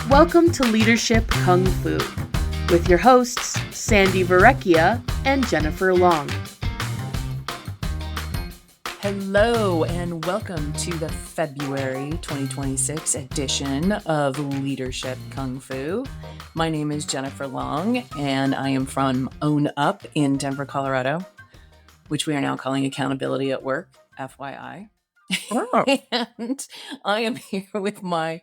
Welcome to Leadership Kung Fu with your hosts, Sandi and Jennifer Long. Hello and welcome to the February 2026 edition of Leadership Kung Fu. My name is Jennifer Long and I am from Own Up in Denver, Colorado, which we are now calling Accountability at Work, FYI. Oh. And I am here with my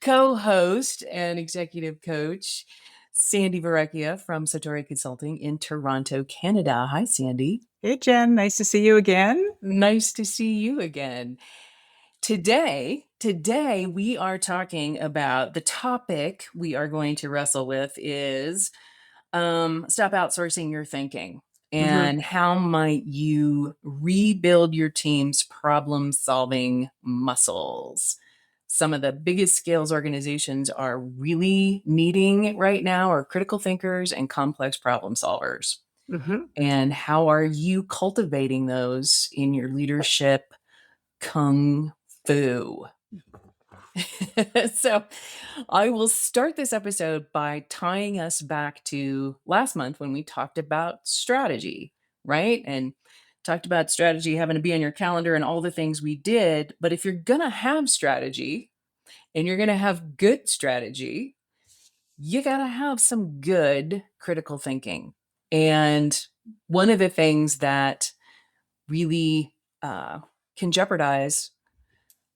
co-host and executive coach, Sandi from Satori Consulting in Toronto, Canada. Hi, Sandi. Hey, Jen. Nice to see you again. Nice to see you again. Today we are talking about the topic we are going to wrestle with is stop outsourcing your thinking. And how might you rebuild your team's problem-solving muscles? Some of the biggest skills organizations are really needing right now are critical thinkers and complex problem solvers. And how are you cultivating those in your leadership kung fu? So I will start this episode by tying us back to last month when we talked about strategy, right? And talked about strategy having to be on your calendar and all the things we did. But if you're going to have strategy and you're going to have good strategy, you got to have some good critical thinking. And one of the things that really can jeopardize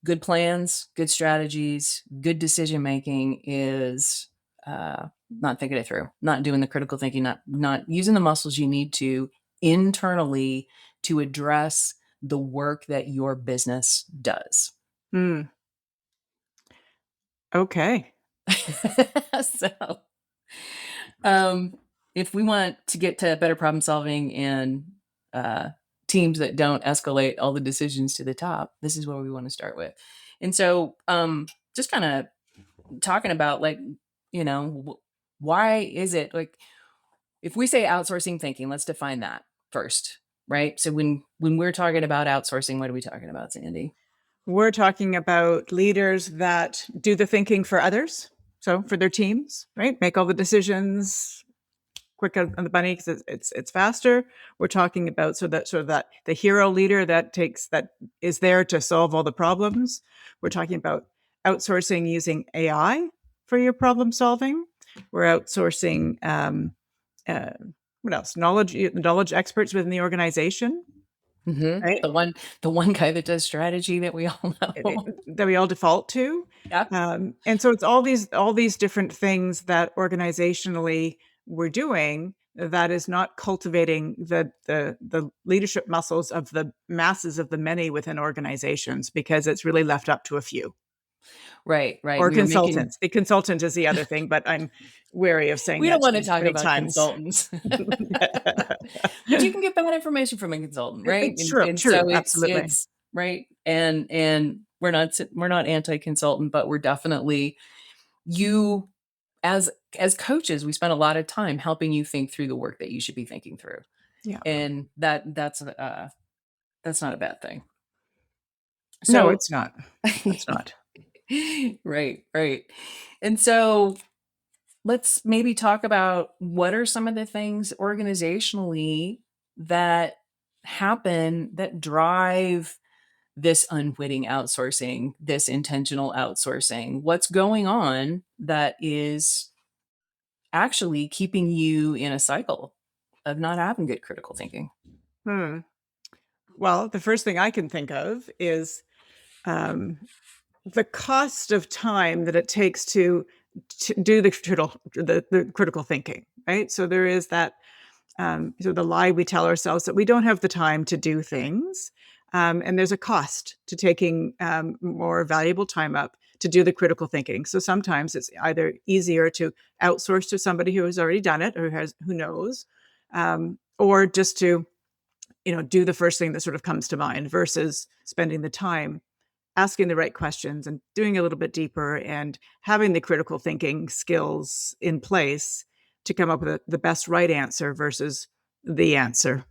good plans, good strategies, good decision making is not thinking it through, not doing the critical thinking, not using the muscles you need to internally to address the work that your business does. Okay. So, if we want to get to better problem solving and teams that don't escalate all the decisions to the top, this is where we want to start with. And so, just kind of talking about why is it like, if we say outsourcing thinking, let's define that first, right? So when we're talking about outsourcing, what are we talking about, Sandi? We're talking about leaders that do the thinking for others. So for their teams, right? Make all the decisions quick on the bunny because it's faster. We're talking about that the hero leader that is there to solve all the problems. We're talking about outsourcing using AI for your problem solving. We're outsourcing what else? Knowledge experts within the organization. Right? The one guy that does strategy that we all know that we all default to. Yep. And so it's all these different things that organizationally we're doing that is not cultivating the leadership muscles of the masses of the many within organizations, because it's really left up to a few. Right. Or consultants. The consultant is the other thing, but I'm wary of saying we that don't want to talk about times. Consultants. But you can get bad information from a consultant, right? True, so absolutely. It's right. And we're not anti-consultant, but we're definitely, you as coaches, we spend a lot of time helping you think through the work that you should be thinking through. Yeah. And that's not a bad thing. So, no, it's not. It's not. Right. And so let's maybe talk about what are some of the things organizationally that happen that drive this unwitting outsourcing, this intentional outsourcing. What's going on that is actually keeping you in a cycle of not having good critical thinking? Well, the first thing I can think of is the cost of time that it takes to do the critical thinking, right? So there is that the lie we tell ourselves that we don't have the time to do things, and there's a cost to taking more valuable time up to do the critical thinking. So sometimes it's either easier to outsource to somebody who has already done it or who knows, or just to do the first thing that sort of comes to mind versus spending the time asking the right questions and doing a little bit deeper and having the critical thinking skills in place to come up with the best right answer versus the answer.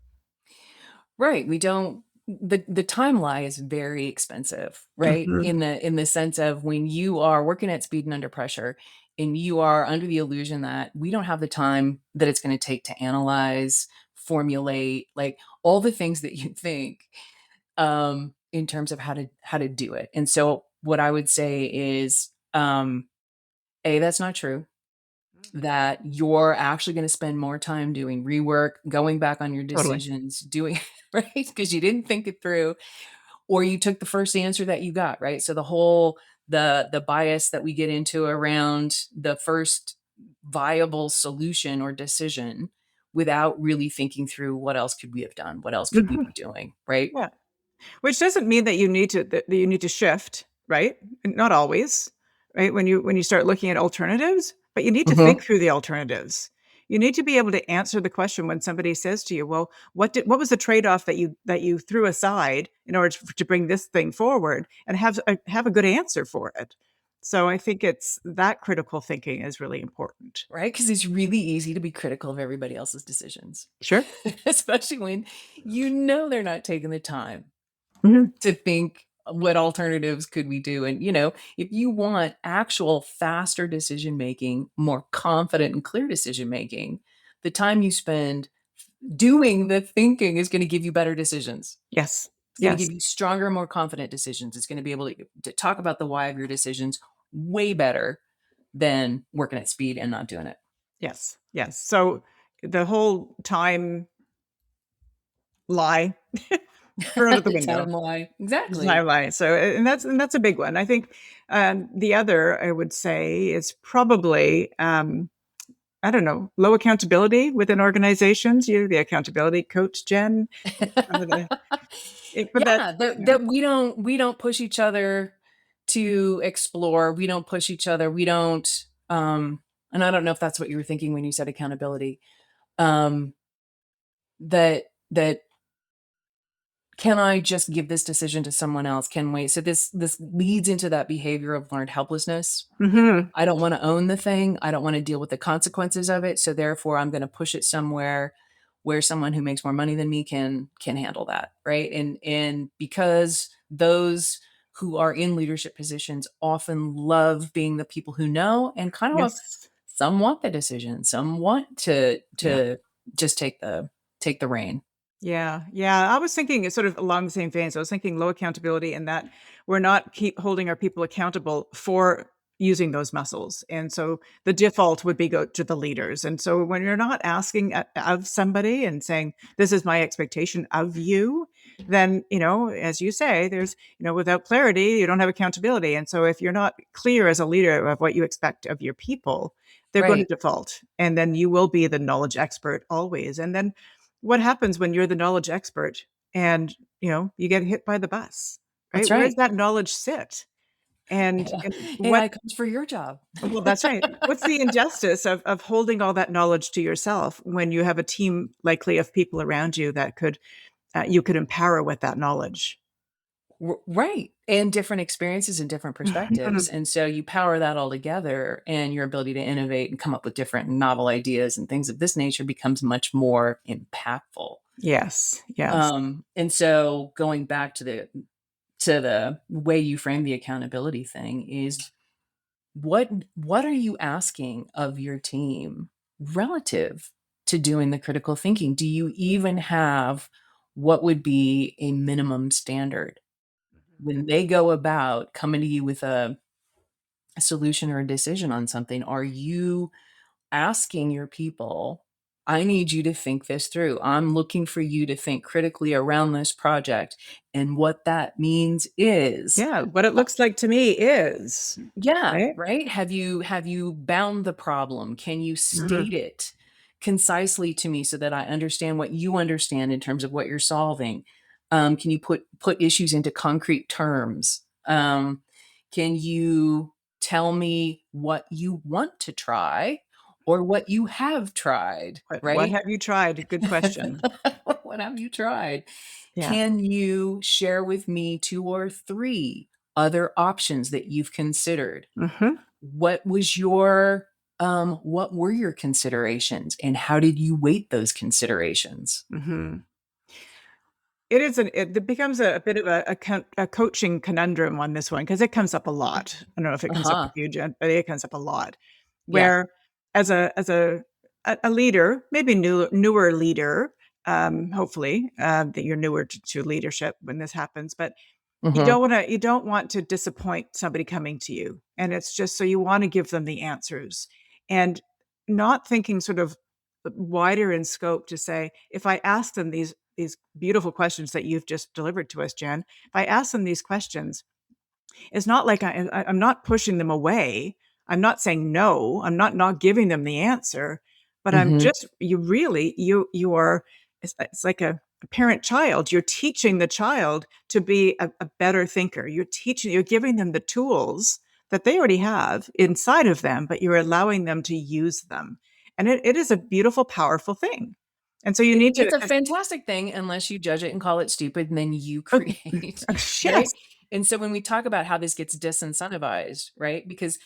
Right. The time lie is very expensive, right? In the sense of when you are working at speed and under pressure, and you are under the illusion that we don't have the time that it's going to take to analyze, formulate, like all the things that you think, in terms of how to do it. And so what I would say is, A, that's not true. That you're actually going to spend more time doing rework, going back on your Totally. decisions, doing right because you didn't think it through, or you took the first answer that you got, right? So the whole the bias that we get into around the first viable solution or decision without really thinking through what else could we have done? What else could we Mhm. be doing, right? Yeah. Which doesn't mean that you need to shift, right? Not always, right? When you start looking at alternatives, but you need to think Mhm. through the alternatives. You need to be able to answer the question when somebody says to you, "Well, what was the trade-off that you threw aside in order to bring this thing forward?" And have a good answer for it. So I think it's that critical thinking is really important. Right? Because it's really easy to be critical of everybody else's decisions, Sure. especially when you know they're not taking the time Mhm. to think what alternatives could we do. And if you want actual faster decision making, more confident and clear decision making, the time you spend doing the thinking is going to give you better decisions. Yes. It's going to Yes. give you stronger, more confident decisions. It's going to be able to talk about the why of your decisions way better than working at speed and not doing it. Yes. Yes. So the whole time lie, throw it out the The window. time lie. Exactly. Timeline. So, and that's a big one. I think, the other I would say is probably, I don't know, low accountability within organizations. You're the accountability coach, Jen. Some of the but that Yeah, that we don't push each other to explore. We don't push each other. We don't and I don't know if that's what you were thinking when you said accountability. Um that can I just give this decision to someone else? Can we? So this leads into that behavior of learned helplessness. Mhm. I don't wanna own the thing, I don't wanna deal with the consequences of it, so therefore, I'm gonna push it somewhere where someone who makes more money than me can handle that, right? And because those who are in leadership positions often love being the people who know and kind of Yes. some want the decision, some want to Yeah. just take the rein. Yeah, yeah. I was thinking it's sort of along the same veins. I was thinking low accountability in that we're not keep holding our people accountable for using those muscles. And so the default would be go to the leaders. And so when you're not asking of somebody and saying, this is my expectation of you, then, as you say, there's, without clarity, you don't have accountability. And so if you're not clear as a leader of what you expect of your people, they're going to Right, default. And then you will be the knowledge expert always. And then what happens when you're the knowledge expert and, you get hit by the bus, right? that's Where does right. that knowledge sit? And what AI comes for your job. well, that's right. What's the injustice of holding all that knowledge to yourself when you have a team likely of people around you that you could empower with that knowledge? Right. And different experiences and different perspectives. And so you power that all together, and your ability to innovate and come up with different novel ideas and things of this nature becomes much more impactful. Yes, yes. And so going back to the way you frame the accountability thing is what are you asking of your team relative to doing the critical thinking? Do you even have what would be a minimum standard? When they go about coming to you with a solution or a decision on something, are you asking your people, I need you to think this through. I'm looking for you to think critically around this project. And what that means is, Yeah, what it looks like to me is, yeah, right? right? Have you bound the problem? Can you Mhm. state it concisely to me so that I understand what you understand in terms of what you're solving? Can you put issues into concrete terms? Can you tell me what you want to try or what you have tried, What right? have you tried? Good question. What have you tried? Yeah. Can you share with me 2 or 3 other options that you've considered? Mhm, What were your considerations, and how did you weight those considerations? mhm. It becomes a bit of a coaching conundrum on this one because it comes up a lot. I don't know if it comes up Uh-huh. with you, Jen, but it comes up a lot. Yeah. where as a leader, maybe newer leader, hopefully that you're newer to leadership when this happens, but Mhm. you don't want to disappoint somebody coming to you, and it's just so you want to give them the answers, and not thinking sort of wider in scope to say, if I ask them these beautiful questions that you've just delivered to us, Jen, if I ask them these questions, it's not like I'm not pushing them away. I'm not saying no. I'm not giving them the answer, but I'm Mhm. just you are. It's like a parent child. You're teaching the child to be a better thinker. You're giving them the tools that they already have inside of them, but you're allowing them to use them, and it is a beautiful, powerful thing. And so you need to. It's a fantastic thing unless you judge it and call it stupid, and then you Oh, create, right? yes. And so when we talk about how this gets disincentivized, right? Because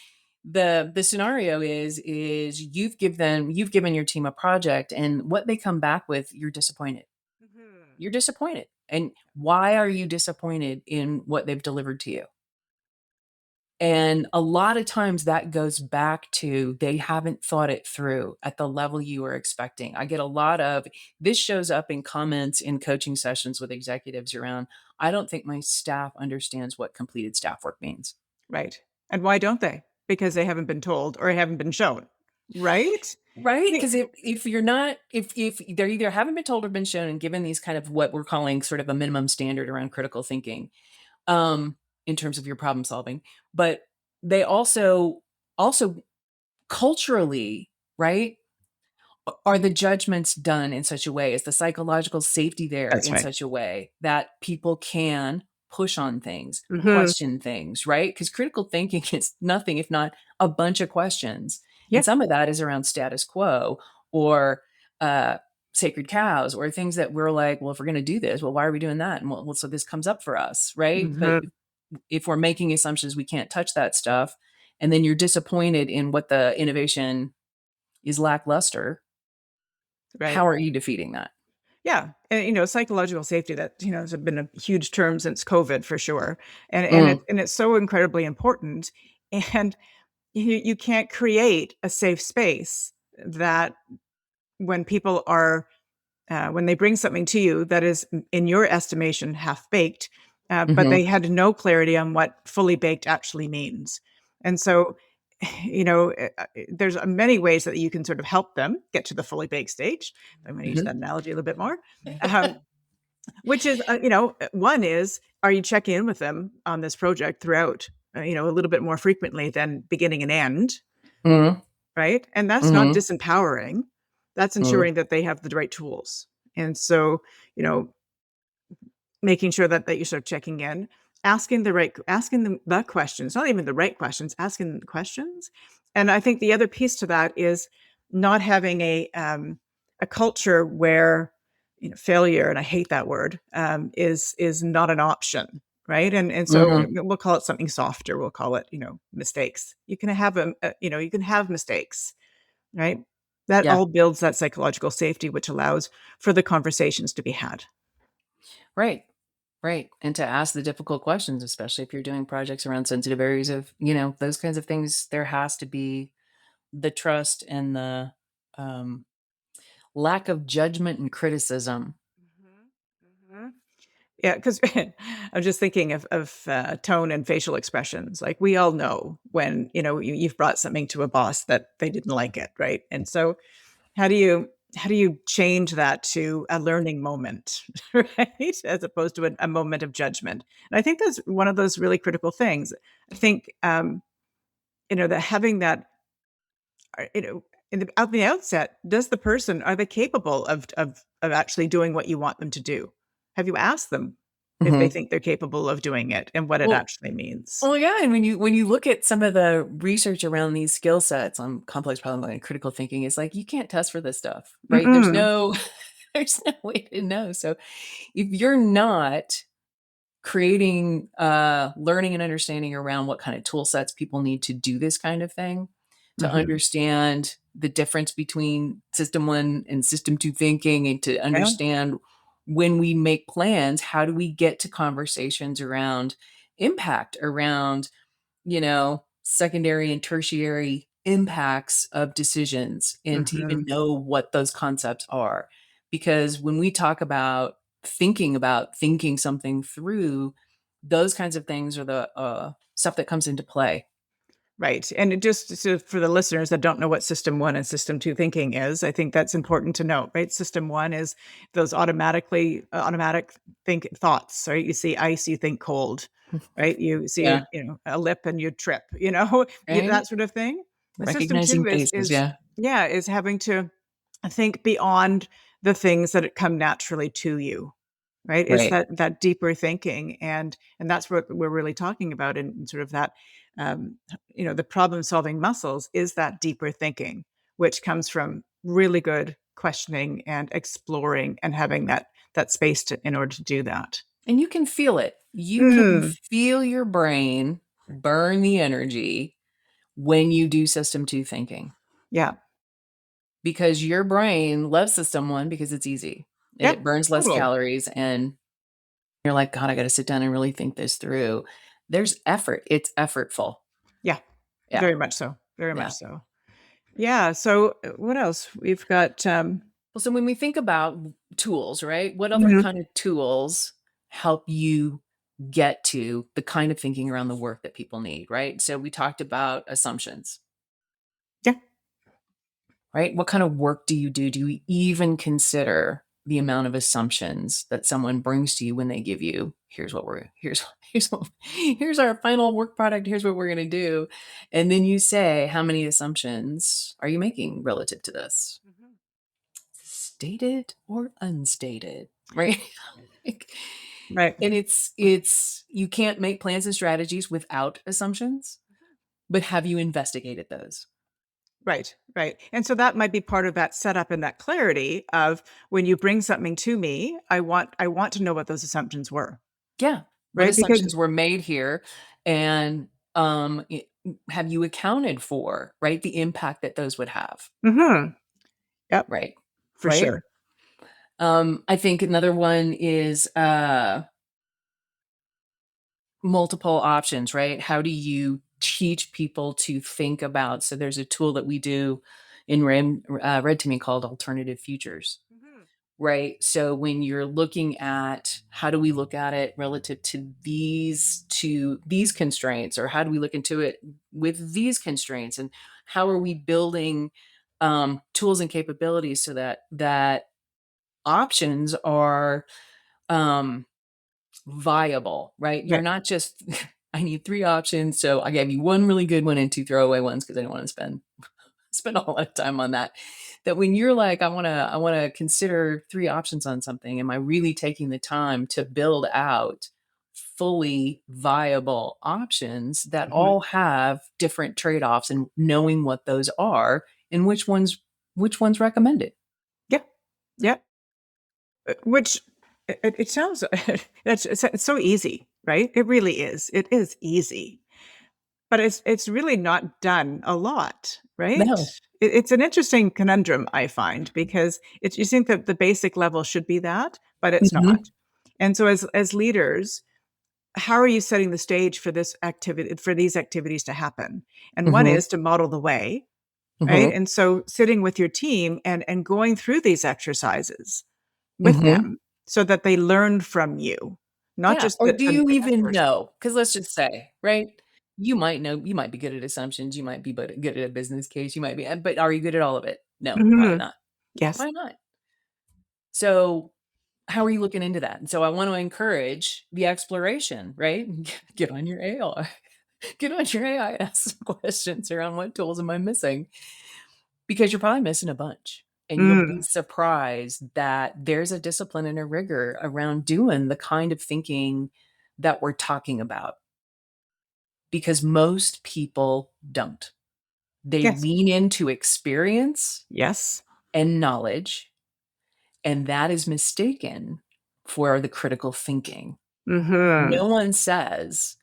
the scenario is you've given your team a project, and what they come back with, you're disappointed. Mhm. You're disappointed. And why are you disappointed in what they've delivered to you? And a lot of times that goes back to they haven't thought it through at the level you were expecting. I get a lot of this shows up in comments in coaching sessions with executives around, I don't think my staff understands what completed staff work means. Right. And why don't they? Because they haven't been told or haven't been shown, right? Right? The Because if you're not if they're either haven't been told or been shown and given these kind of what we're calling sort of a minimum standard around critical thinking, um, in terms of your problem solving, but they also culturally, right? Are the judgments done in such a way? Is the psychological safety there That's in right. such a way that people can push on things, Mhm. question things, right? Because critical thinking is nothing if not a bunch of questions. And Yeah. some of that is around status quo or uh, sacred cows or things that we're like, well, if we're going to do this, well, why are we doing that? And so this comes up for us, right? But Mhm. if we're making assumptions, we can't touch that stuff. And then you're disappointed in what the innovation is lackluster. Right. How are you defeating that? Yeah. And, psychological safety that, has been a huge term since COVID for sure. Mm, And it's so incredibly important. And you can't create a safe space that when people are when they bring something to you that is, in your estimation, half baked, but mhm, they had no clarity on what fully baked actually means. And so, there's many ways that you can sort of help them get to the fully baked stage. I'm going to use mhm. that analogy a little bit more. Um, which is, one is, are you checking in with them on this project throughout, a little bit more frequently than beginning and end, Mhm, right? And that's not mhm, disempowering. That's mhm, ensuring that they have the right tools. And so, you know, making sure that you start checking in, asking them the questions, not even the right questions, asking them the questions. And I think the other piece to that is not having a culture where failure, and I hate that word, is not an option, right? And so mhm. we'll call it something softer. We'll call it mistakes. You can have you can have mistakes, right? That Yeah, all builds that psychological safety, which allows for the conversations to be had. right, right, and to ask the difficult questions, especially if you're doing projects around sensitive areas of, those kinds of things, there has to be the trust and the, um, lack of judgment and criticism. Mhm, mhm. Yeah, because I'm just thinking of tone and facial expressions. Like, we all know when, you've brought something to a boss that they didn't like it, right? And so how do you change that to a learning moment, right? As opposed to a moment of judgment. And I think that's one of those really critical things. I think, that having that in the outset, does the person are they capable of actually doing what you want them to do? Have you asked them if they Mhm. think they're capable of doing it and what it Well actually means? well, yeah, and when you look at some of the research around these skill sets on complex problem and critical thinking, it's like you can't test for this stuff, right? There's Mm-mm. no there's no way to know. So if you're not creating learning and understanding around what kind of tool sets people need to do this kind of thing, to Mhm. understand the difference between system one and system two thinking, and to Yeah. understand when we make plans, how do we get to conversations around impact, around secondary and tertiary impacts of decisions and to even know what those concepts are. Because when we talk about thinking something through, those kinds of things are the stuff that comes into play. Right. And it just so for the listeners that don't know what system one and system two thinking is, I think that's important to note, right? System one is those automatic think thoughts, right? You see ice, you think cold, right? You see, Yeah. a lip and you trip, Right. that sort of thing. The system Recognizing two faces. Yeah. is having to think beyond the things that come naturally to you, right? It's Right. that deeper thinking, and that's what we're really talking about in sort of that, the problem solving muscles is that deeper thinking, which comes from really good questioning and exploring and having that space in order to do that. And you can feel it. You can Mm, feel your brain burn the energy when you do system two thinking, yeah. because your brain loves system one because it's easy. Yep. It burns less Totally. calories, and you're like, God, I got to sit down and really think this through. There's effort. It's effortful. Yeah. Yeah. Very much so. Very Yeah. much so. Yeah. So what else? We've got Well, so when we think about tools, right? What other Mhm. kind of tools help you get to the kind of thinking around the work that people need, right? So we talked about assumptions, Yeah. right? What kind of work do you do? Do you even consider the amount of assumptions that someone brings to you when they give you, here's our final work product, here's what we're going to do. And then you say, how many assumptions are you making relative to this? Mhm. Stated or unstated, right? Like, Right. and it's you can't make plans and strategies without assumptions, but have you investigated those? Right, right. And so that might be part of that setup and that clarity of when you bring something to me, I want to know what those assumptions were, Yeah. What right? Because assumptions were made here, and have you accounted for, right, the impact that those would have, mhm, yep, right? for Right. sure. I think another one is multiple options, right? How do you teach people to think about? So there's a tool that we do in Red Teaming called Alternative Futures, Mhm, right? So when you're looking at how do we look at it relative to these constraints, or how do we look into it with these constraints, and how are we building tools and capabilities so that options are um, viable, right? You're right, not just I need three options, so I gave you one really good one and two throwaway ones because I don't want to spend a lot of time on that. That when you're like, I wanna consider three options on something, am I really taking the time to build out fully viable options that mhm, all have different trade-offs, and knowing what those are and which ones recommended? yeah, yeah, which it sounds it's so easy, right? It really is. It is easy. But it's really not done a lot, right? No. It's an interesting conundrum, I find, because it's you think that the basic level should be that, but it's not. Mhm. And so as leaders, how are you setting the stage for these activities to happen? And one Mhm. is to model the way, right? Mhm. And so sitting with your team and going through these exercises with Mhm. them so that they learn from you, not Yeah, just or that do you that even person. know? Because 'Cause let's just say, right? You might be good at assumptions, you might be good at a business case, you might be but are you good at all of it? No, probably Mhm. not. Yes. Probably not. So, how are you looking into that? And so I want to encourage the exploration, right? Get on your AI. Get on your AI and ask some questions around what tools am I missing? Because you're probably missing a bunch. And you'll be Mm. surprised that there's a discipline and a rigor around doing the kind of thinking that we're talking about, because most people don't. They Yes. lean into experience Yes. and knowledge, and that is mistaken for the critical thinking. Mhm. No one says,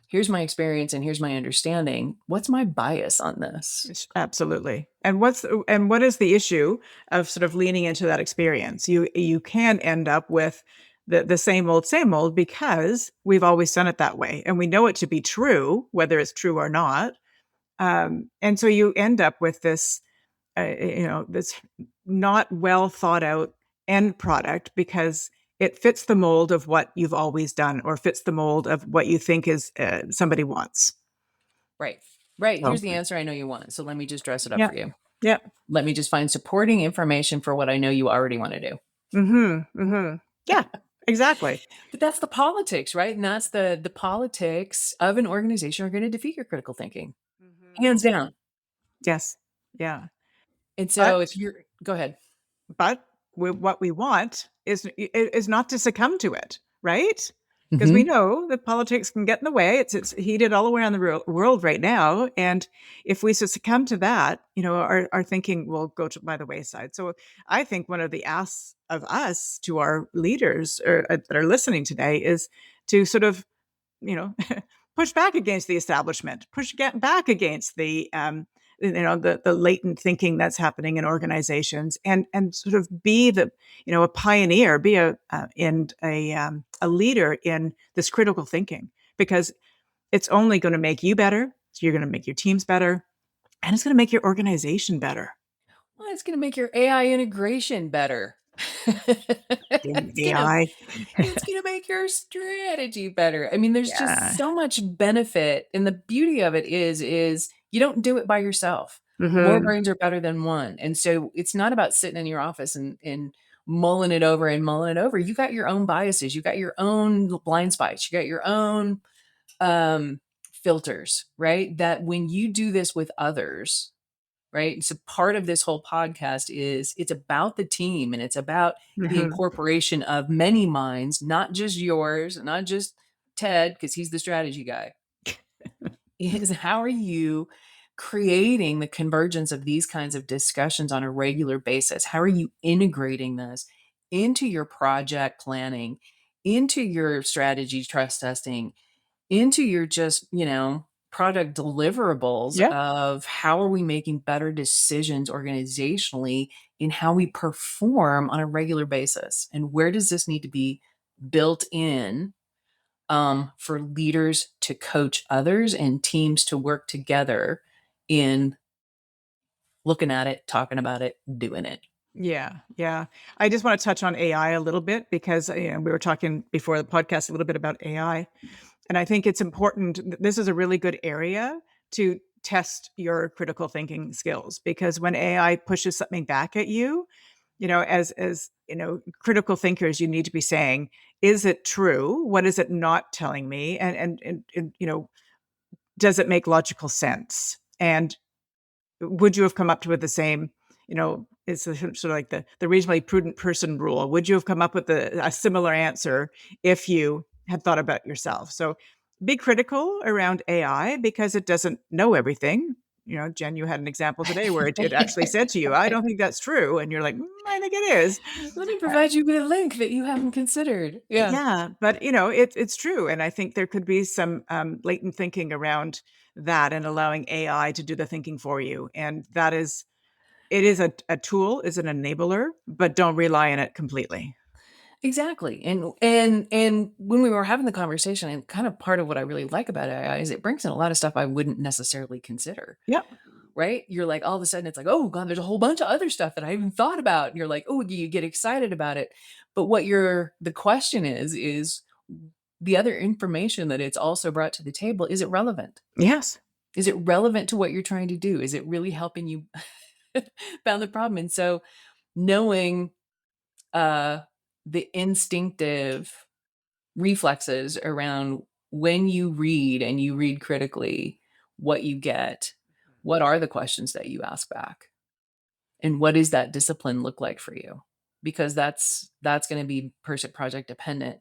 here's my experience and here's my understanding. What's my bias on this? Absolutely. And what is the issue of sort of leaning into that experience? You can end up with the same old because we've always done it that way and we know it to be true, whether it's true or not. And so you end up with this, this not well thought out end product because it fits the mold of what you've always done or fits the mold of what you think is somebody wants. Right. Right. So, Here's the answer I know you want. So let me just dress it up yeah, for you. yeah. Let me just find supporting information for what I know you already want to do. Yeah, exactly. But that's the politics, right? And that's the politics of an organization are going to defeat your critical thinking. Hands down. Yes. Yeah. And so But if you're go ahead. but what we want is not to succumb to it, right? Because we Mhm. know that politics can get in the way. It's heated all around the world right now, and if we succumb to that, our thinking will go by the wayside. So I think one of the asks of us to our leaders that are listening today is to sort of you know, push back against the establishment, get back against the latent thinking that's happening in organizations, and sort of be a pioneer, be a leader in this critical thinking, because it's only going to make you better. So you're going to make your teams better, and it's going to make your organization better. Well, it's going to make your AI integration better. Damn it's going to AI. it's going to make your strategy better. I mean, there's just Yeah. so much benefit, and the beauty of it is you don't do it by yourself. More Hmm. brains are better than one. And so it's not about sitting in your office and mulling it over and mulling it over. You got your own biases, you got your own blind spots, you got your own um filters, right? That when you do this with others, right? So part of this whole podcast is it's about the team and it's about the Hmm. incorporation of many minds, not just yours, not just Ted, because he's the strategy guy. Is how are you creating the convergence of these kinds of discussions on a regular basis? How are you integrating this into your project planning, into your strategy trust testing, into your just, product deliverables Yeah. of how are we making better decisions organizationally in how we perform on a regular basis? And where does this need to be built in for leaders to coach others and teams to work together in looking at it, talking about it, doing it? Yeah, yeah. I just want to touch on AI a little bit because we were talking before the podcast a little bit about AI, and I think it's important. This is a really good area to test your critical thinking skills, because when AI pushes something back at you, as critical thinkers, you need to be saying, "Is it true? What is it not telling me? And does it make logical sense? And would you have come up with the same, it's sort of like the reasonably prudent person rule. Would you have come up with a similar answer if you had thought about yourself? So be critical around AI because it doesn't know everything. Jen, you had an example today where it actually said to you, I don't think that's true. And you're like, I think it is. Let me provide you with a link that you haven't considered. Yeah. Yeah, but it's true, and I think there could be some latent thinking around that and allowing AI to do the thinking for you, and it is a tool, is an enabler, but don't rely on it completely. Exactly. And when we were having the conversation, and kind of part of what I really like about AI is it brings in a lot of stuff I wouldn't necessarily consider. Yep. Right? You're like all of a sudden it's like, oh God, there's a whole bunch of other stuff that I haven't thought about. And you're like, oh, you get excited about it. But the question is the other information that it's also brought to the table, is it relevant? Yes. Is it relevant to what you're trying to do? Is it really helping you found the problem? And so knowing uh the instinctive reflexes around when you read and you read critically, what you get, what are the questions that you ask back, and what does that discipline look like for you? Because that's going to be person project dependent,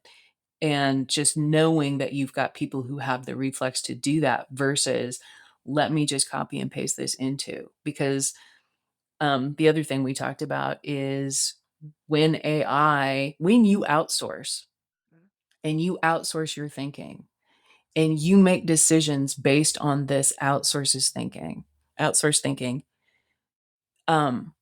and just knowing that you've got people who have the reflex to do that versus let me just copy and paste this into. Because the other thing we talked about is when you outsource and you outsource your thinking and you make decisions based on this outsource thinking, um,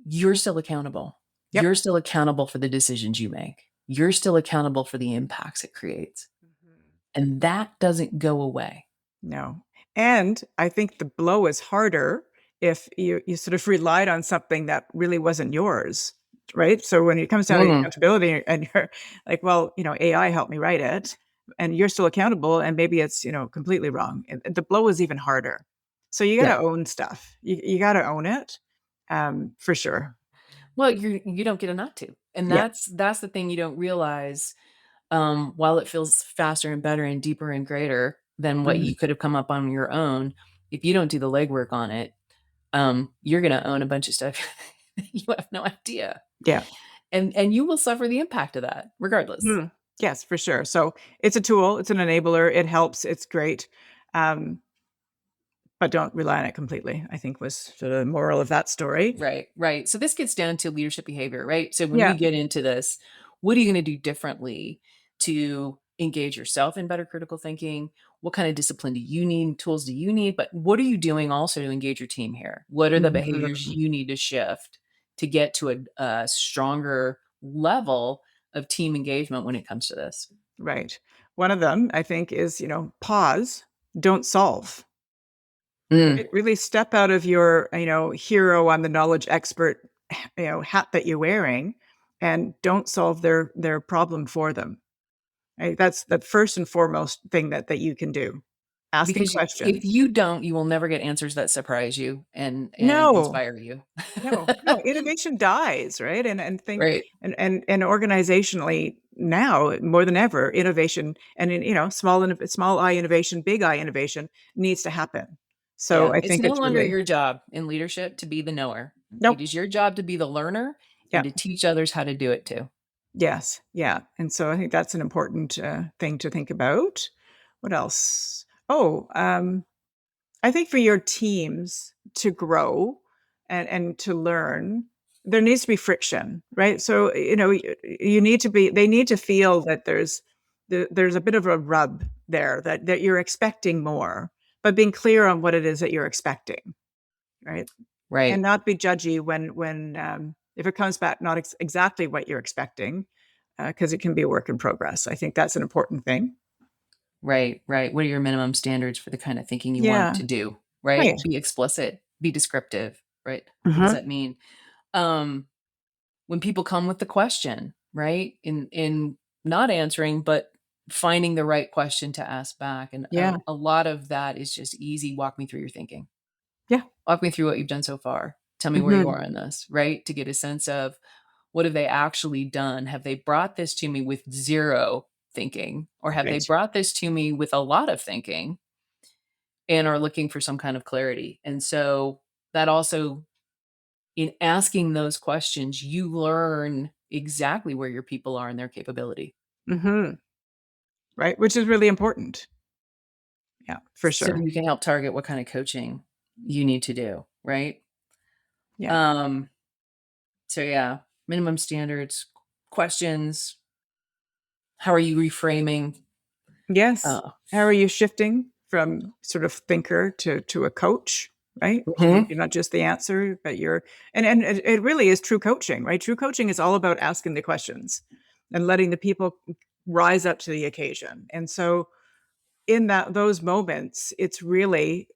you're still accountable. Yep. You're still accountable for the decisions you make. You're still accountable for the impacts it creates. Mhm. And that doesn't go away. No. And I think the blow is harder if you sort of relied on something that really wasn't yours, right? So when it comes down to Mm, accountability and you're like, well, AI helped me write it, and you're still accountable, and maybe it's, completely wrong. And the blow is even harder. So you got yeah. to own stuff. You got to own it, for sure. Well, you don't get a not to. And Yeah. that's the thing you don't realize. While it feels faster and better and deeper and greater than what Mhm. you could have come up on your own, if you don't do the legwork on it, you're gonna own a bunch of stuff you have no idea. Yeah. And you will suffer the impact of that regardless. Mhm. Yes, for sure. So it's a tool. It's an enabler. It helps. It's great. Um, but don't rely on it completely, I think was sort of the moral of that story. Right, right. So this gets down to leadership behavior, right? So when we Yeah. get into this, what are you going to do differently to engage yourself in better critical thinking? What kind of discipline do you need? Tools do you need? But what are you doing also to engage your team here? What are the behaviors Mhm. you need to shift to get to a stronger level of team engagement when it comes to this? Right. One of them, I think, is, pause, don't solve. Mm, Right? Really step out of your, hero, I'm the knowledge expert, hat that you're wearing, and don't solve their problem for them. Right? That's the first and foremost thing that you can do. Asking because if questions. you don't, you will never get answers that surprise you and No, inspire you. no, innovation dies, right? Right. And organizationally now more than ever, innovation and small I innovation, big I innovation needs to happen. So Yeah, I it's think no it's longer really your job in leadership to be the knower. It nope. is your job to be the learner and Yeah. to teach others how to do it too. Yes. Yeah. And so I think that's an important thing to think about. What else? Oh, I think for your teams to grow and to learn, there needs to be friction, right? So, you need to be, they need to feel that there's a bit of a rub there that you're expecting more, but being clear on what it is that you're expecting, right? And Right, not be judgy when if it comes back not exactly what you're expecting, because it can be a work in progress. I think that's an important thing. right, right. What are your minimum standards for the kind of thinking you want Yeah. to do? Right. Right? Be explicit, be descriptive, right? What does Uh-huh. that mean? Um, when people come with the question, right? In not answering, but finding the right question to ask back. And Yeah. a lot of that is just easy. Walk me through your thinking. Yeah. Walk me through what you've done so far. Tell me where you Hmm. are in this, right? To get a sense of what have they actually done? Have they brought this to me with zero thinking? Or have they Right. brought this to me with a lot of thinking and are looking for some kind of clarity? And so that also, in asking those questions, you learn exactly where your people are in their capability. Hmm. Right, which is really important. Yeah, for So sure. you can help target what kind of coaching you need to do, right? Yeah. Um, so yeah, minimum standards, questions, how are you reframing? Yes. Uh, How are you shifting from sort of thinker to a coach, right? mhm. You're not just the answer, but you're and it really is true coaching, right? True coaching is all about asking the questions and letting the people rise up to the occasion. And so in those moments, it's really,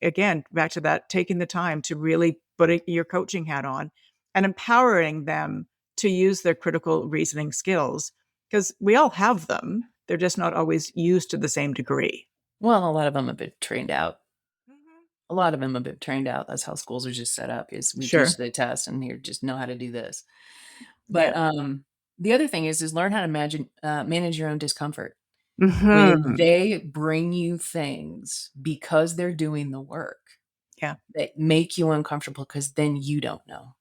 again, back to that, taking the time to really put your coaching hat on and empowering them to use their critical reasoning skills because we all have them. They're just not always used to the same degree. Well, a lot of them have been trained out. Mhm. A lot of them have been trained out. That's how schools are just set up is we teach Sure. the test and here just know how to do this. Yeah. But the other thing is learn how to manage your own discomfort. When Hmm. they bring you things because they're doing the work Yeah. that make you uncomfortable because then you don't know.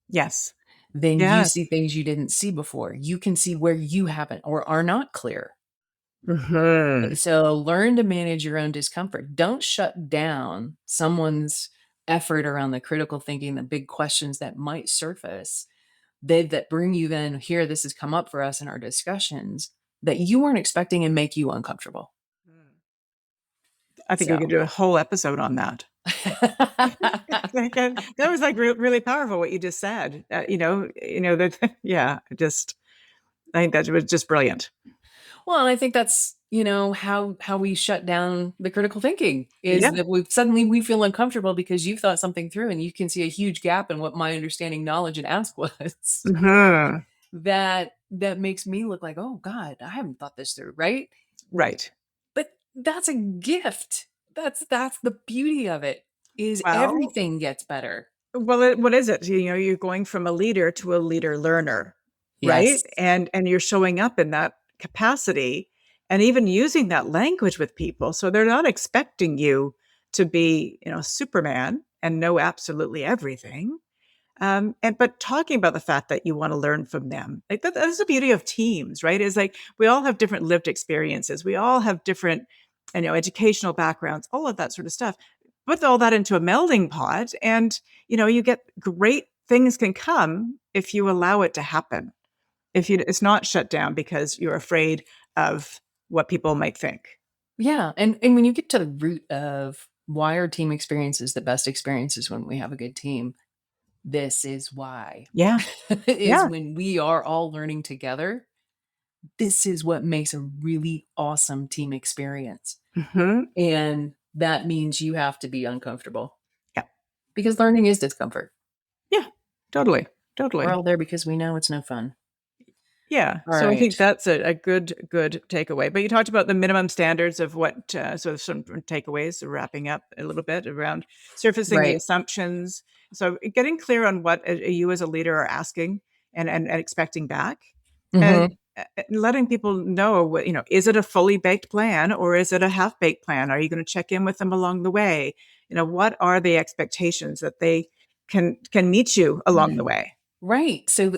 Yes. Then you Yes. see things you didn't see before. You can see where you haven't or are not clear. Hmm. So learn to manage your own discomfort. Don't shut down someone's effort around the critical thinking, the big questions that might surface. That bring you then here, this has come up for us in our discussions that you weren't expecting and make you uncomfortable. I think we So could do a whole episode on that. That was like really powerful what you just said. That yeah, just I think that was just brilliant. well, and I think that's how we shut down the critical thinking is Yeah. that we feel uncomfortable because you've thought something through and you can see a huge gap in what my understanding, knowledge, and ask was. Mhm. That makes me look like, oh God, I haven't thought this through, right? Right. But that's a gift. That's the beauty of it, is Well, everything gets better. what is it? You're going from a leader to a leader learner, right? Yes. And you're showing up in that capacity and even using that language with people. So they're not expecting you to be, Superman and know absolutely everything. And but talking about the fact that you want to learn from them, like that's the beauty of teams, right? Is like we all have different lived experiences, we all have different, educational backgrounds, all of that sort of stuff. Put all that into a melding pot, and you get great things can come if you allow it to happen. If you, it's not shut down because you're afraid of what people might think. Yeah. And when you get to the root of why our team experiences the best experiences when we have a good team, this is why. Yeah, Is yeah, when we are all learning together. This is what makes a really awesome team experience. hmm, And that means you have to be uncomfortable yeah, because learning is discomfort. yeah, totally, We're totally. all there because we know it's no fun. Yeah, All so I right. think that's a good takeaway. But you talked about the minimum standards of what, sort of some takeaways, so wrapping up a little bit around surfacing the Right. assumptions. So getting clear on what you as a leader are asking and expecting back, and Hmm. letting people know what, is it a fully baked plan or is it a half baked plan? Are you going to check in with them along the way? What are the expectations that they can meet you along the way? Right. So,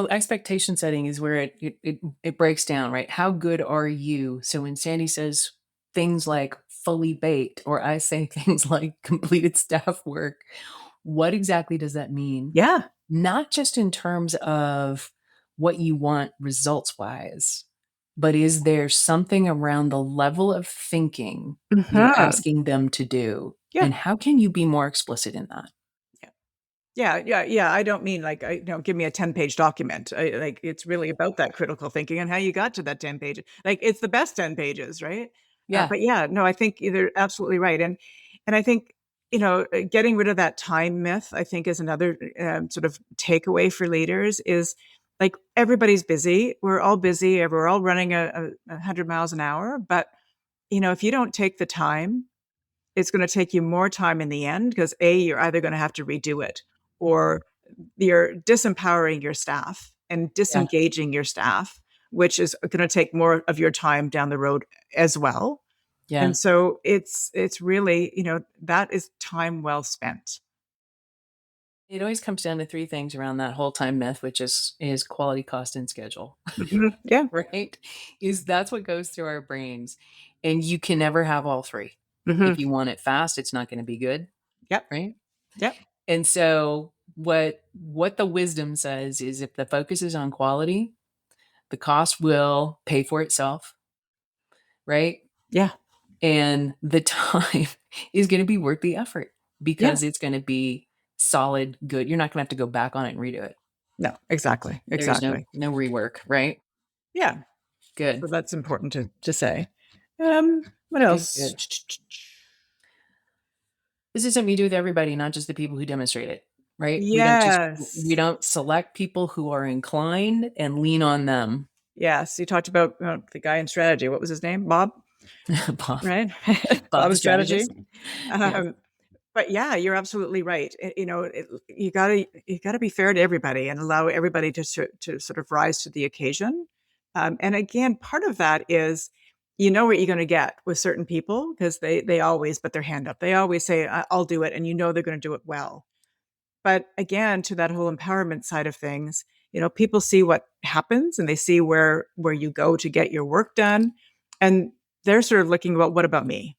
expectation setting is where it breaks down, right? How good are you? So when Sandy says things like fully baked, or I say things like completed staff work, what exactly does that mean? Yeah. Not just in terms of what you want results wise, but is there something around the level of thinking you're Hmm. asking them to do? Yeah. And how can you be more explicit in that? Yeah, yeah, yeah. I don't mean like, give me a 10-page document. Like, it's really about that critical thinking and how you got to that 10 pages. Like, it's the best 10 pages, right? Yeah. But yeah, no, I think you're absolutely right. And I think, getting rid of that time myth, I think is another sort of takeaway for leaders is like everybody's busy. We're all busy. We're all running a 100 miles an hour. But, if you don't take the time, it's gonna take you more time in the end because A, you're either gonna have to redo it or you're disempowering your staff and Yeah. disengaging your staff, which is gonna take more of your time down the road as well. Yeah. And so it's really, that is time well spent. It always comes down to three things around that whole time myth, which is quality, cost, and schedule, Mhm. Yeah. right? Is that's what goes through our brains. And you can never have all three. If Mhm. you want it fast, it's not going to be good, Yep. right? Yep. And so what the wisdom says is if the focus is on quality, the cost will pay for itself, right? Yeah. And the time is going to be worth the effort Yeah. because it's going to be solid, good. You're not going to have to go back on it and redo it. No, exactly. There's no Exactly. no rework, right? Yeah. Good. So that's important to say. What Good, else? good. This is something you do with everybody, not just the people who demonstrate it, right? We Yes. don't select people who are inclined and lean on them. Yes, you talked about, the guy in strategy. What was his name? Bob, Bob, right? Bob Bob the of strategy. strategist. Yes. Um, but yeah, you're absolutely right. You gotta be fair to everybody and allow everybody to sort of rise to the occasion. And again, part of that is, what you're going to get with certain people because they always put their hand up. They always say, "I'll do it," and they're going to do it well. But again, to that whole empowerment side of things, people see what happens and they see where you go to get your work done, and they're sort of looking about what about me?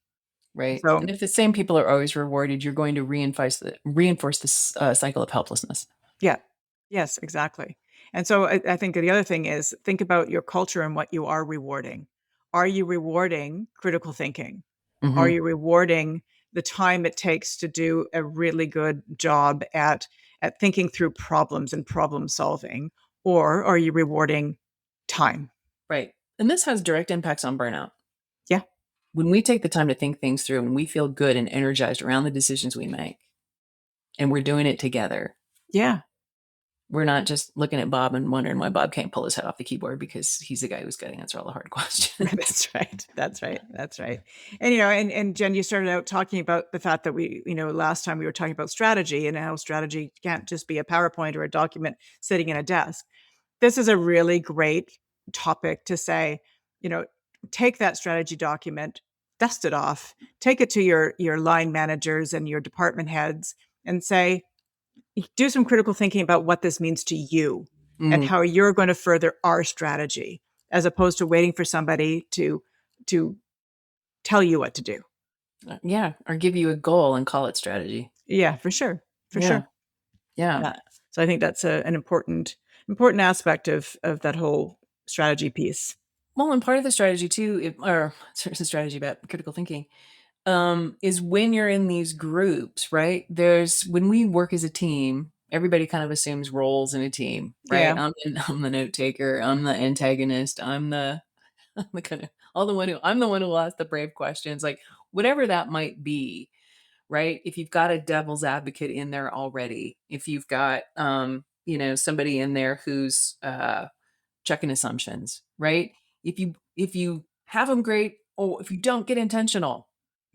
Right. So And if the same people are always rewarded, you're going to reinforce this cycle of helplessness. yeah, yes, exactly. And so I think the other thing is think about your culture and what you are rewarding. Are you rewarding critical thinking? Are Hmm. you rewarding the time it takes to do a really good job at thinking through problems and problem solving? Or are you rewarding time? Right. And this has direct impacts on burnout. when we take the time to think things through and we feel good and energized around the decisions we make, and we're doing it together, Yeah. we're not just looking at Bob and wondering why Bob can't pull his head off the keyboard because he's the guy who's got to answer all the hard questions. That's right. That's right. That's right. And, and Jen, you started out talking about the fact that last time we were talking about strategy and how strategy can't just be a PowerPoint or a document sitting in a desk. This is a really great topic to say, take that strategy document, dust it off, take it to your line managers and your department heads and say, do some critical thinking about what this means to you and how you're going to further our strategy, as opposed to waiting for somebody to tell you what to do. Yeah. Or give you a goal and call it strategy. Yeah, for sure. For sure. Yeah. So I think that's an important aspect of that whole strategy piece. Well, and part of the strategy too, or the strategy about critical thinking, is when you're in these groups, right? When we work as a team, everybody kind of assumes roles in a team, right? Yeah. I'm the note taker, I'm the antagonist, I'm the kind of I'm the one who will ask the brave questions, like whatever that might be, right? If you've got a devil's advocate in there already, if you've got somebody in there who's checking assumptions, right? If you have them, great. Or if you don't, get intentional.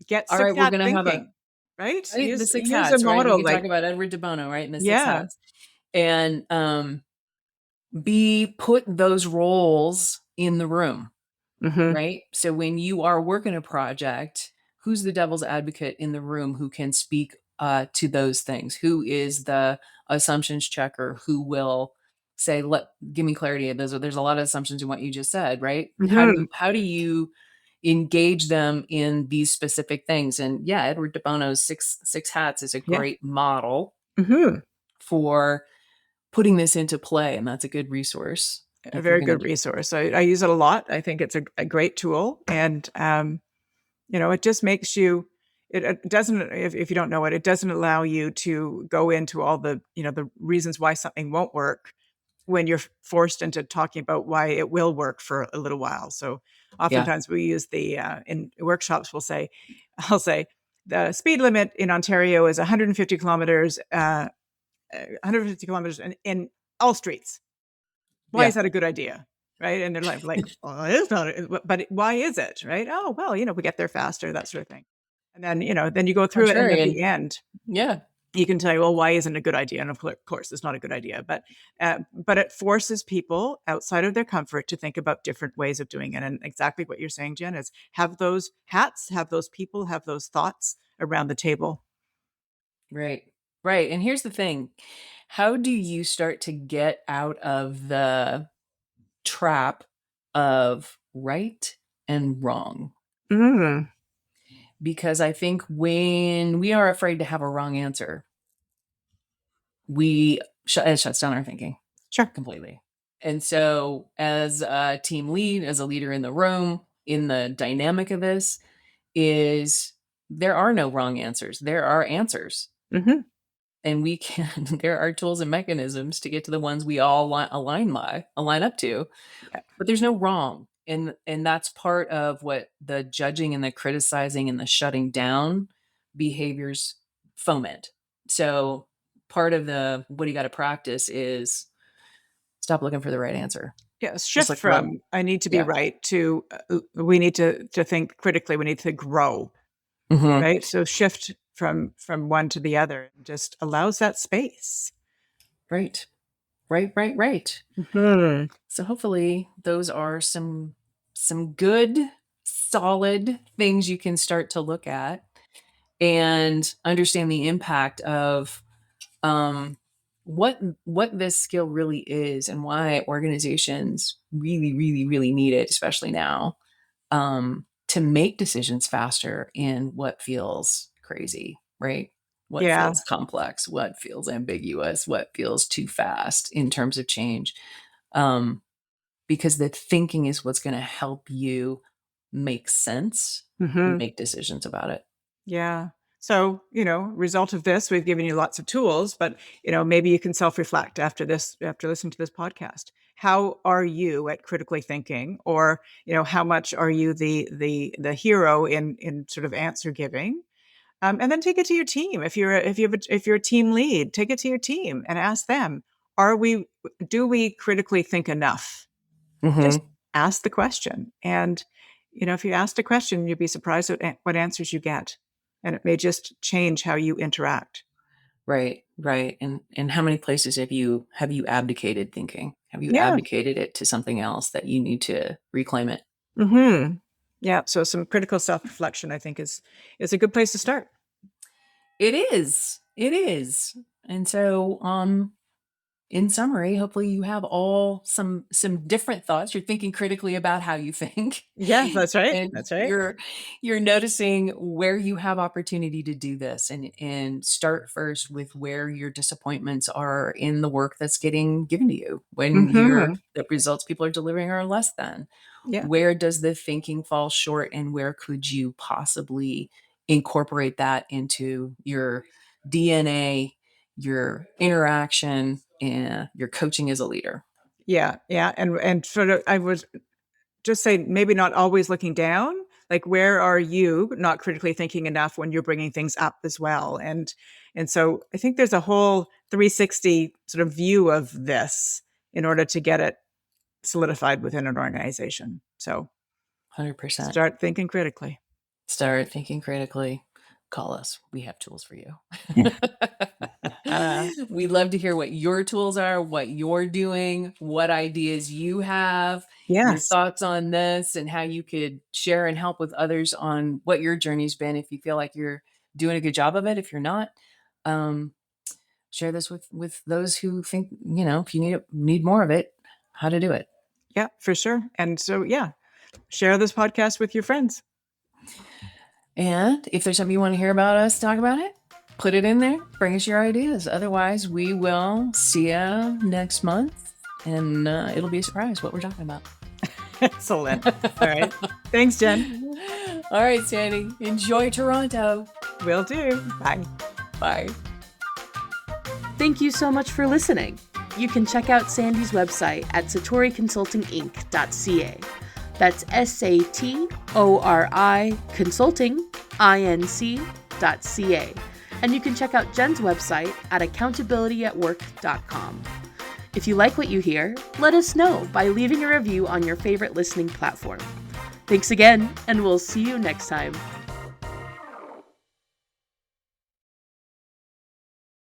Get All 6 right, we're hat gonna have thinking, right? the six Use a hats, right? We model can talk like, about Edward de Bono, right? And the six yeah. hats. And put those roles in the room, right? So when you are working a project, who's the devil's advocate in the room who can speak to those things? Who is the assumptions checker who will say, give me clarity. There's a lot of assumptions in what you just said, right? How do you engage them in these specific things? And yeah, Edward de Bono's six hats is a great model for putting this into play. And that's a good resource. A very good resource. I use it a lot. I think it's a great tool. And, it just makes you, it doesn't, if you don't know it doesn't allow you to go into all the, the reasons why something won't work when you're forced into talking about why it will work for a little while. So oftentimes we use in workshops, I'll say the speed limit in Ontario is 150 kilometers, 150 kilometers in all streets. Why is that a good idea? Right. And they're like, well, it's not, but why is it? Right. Oh, well, we get there faster, that sort of thing. And then, then you go through it. And at the end, you can tell, well, why isn't it a good idea? And of course, it's not a good idea, but it forces people outside of their comfort to think about different ways of doing it. And exactly what you're saying, Jen, is have those hats, have those people, have those thoughts around the table. Right. Right. And here's the thing. How do you start to get out of the trap of right and wrong? Because I think when we are afraid to have a wrong answer, it shuts down our thinking. Sure. Completely. And so as a team lead, as a leader in the room, in the dynamic of this, there are no wrong answers. There are answers. And there are tools and mechanisms to get to the ones we all align up to, but there's no wrong. And that's part of what the judging and the criticizing and the shutting down behaviors foment. So part of what you got to practice is stop looking for the right answer. Yes, shift from I need to be right to we need to think critically. We need to grow, right? So shift from one to the other just allows that space. Right. So hopefully those are some good, solid things you can start to look at and understand the impact of what this skill really is and why organizations really, really, really need it, especially now, to make decisions faster in what feels crazy, right? What feels complex, what feels ambiguous, what feels too fast in terms of change. Because the thinking is what's going to help you make sense and make decisions about it. Yeah. So, result of this, we've given you lots of tools, but, maybe you can self-reflect after listening to this podcast. how are you at critically thinking, or how much are you the hero in sort of answer giving, and then take it to your team. If you're a team lead, take it to your team and ask them, do we critically think enough? Just Mm-hmm. ask the question. And, if you ask a question, you'd be surprised at what answers you get. And it may just change how you interact. Right, right. And how many places have you abdicated thinking? Have you Yeah. abdicated it to something else that you need to reclaim it? Hmm. Yeah. So some critical self-reflection, I think, is a good place to start. It is. It is. And so, in summary, hopefully you have all some different thoughts. You're thinking critically about how you think. Yeah, that's right. And That's right. you're noticing where you have opportunity to do this, and start first with where your disappointments are in the work that's getting given to you, when Hmm. the results people are delivering are less than. Yeah. Where does the thinking fall short, and where could you possibly incorporate that into your DNA, your interaction, and your coaching as a leader? Yeah. Yeah. And sort of, I was just say, maybe not always looking down, like, where are you not critically thinking enough when you're bringing things up as well? And so I think there's a whole 360 sort of view of this in order to get it solidified within an organization. So 100%. start thinking critically. Start thinking critically. Call us. We have tools for you. We'd love to hear what your tools are, what you're doing, what ideas you have, your Yes. thoughts on this, and how you could share and help with others on what your journey's been. If you feel like you're doing a good job of it, if you're not, um, share this with those who think, if you need more of it, how to do it. Yeah, for sure. And so, yeah, share this podcast with your friends. And if there's something you want to hear about us talk about it, put it in there. Bring us your ideas. Otherwise, we will see you next month, and it'll be a surprise what we're talking about. Excellent. All right. Thanks, Jen. All right, Sandy. Enjoy Toronto. Will do. Bye. Bye. Thank you so much for listening. You can check out Sandy's website at satoriconsultinginc.ca. That's SATORI Consulting INC.ca. And you can check out Jen's website at accountabilityatwork.com. If you like what you hear, let us know by leaving a review on your favorite listening platform. Thanks again, and we'll see you next time.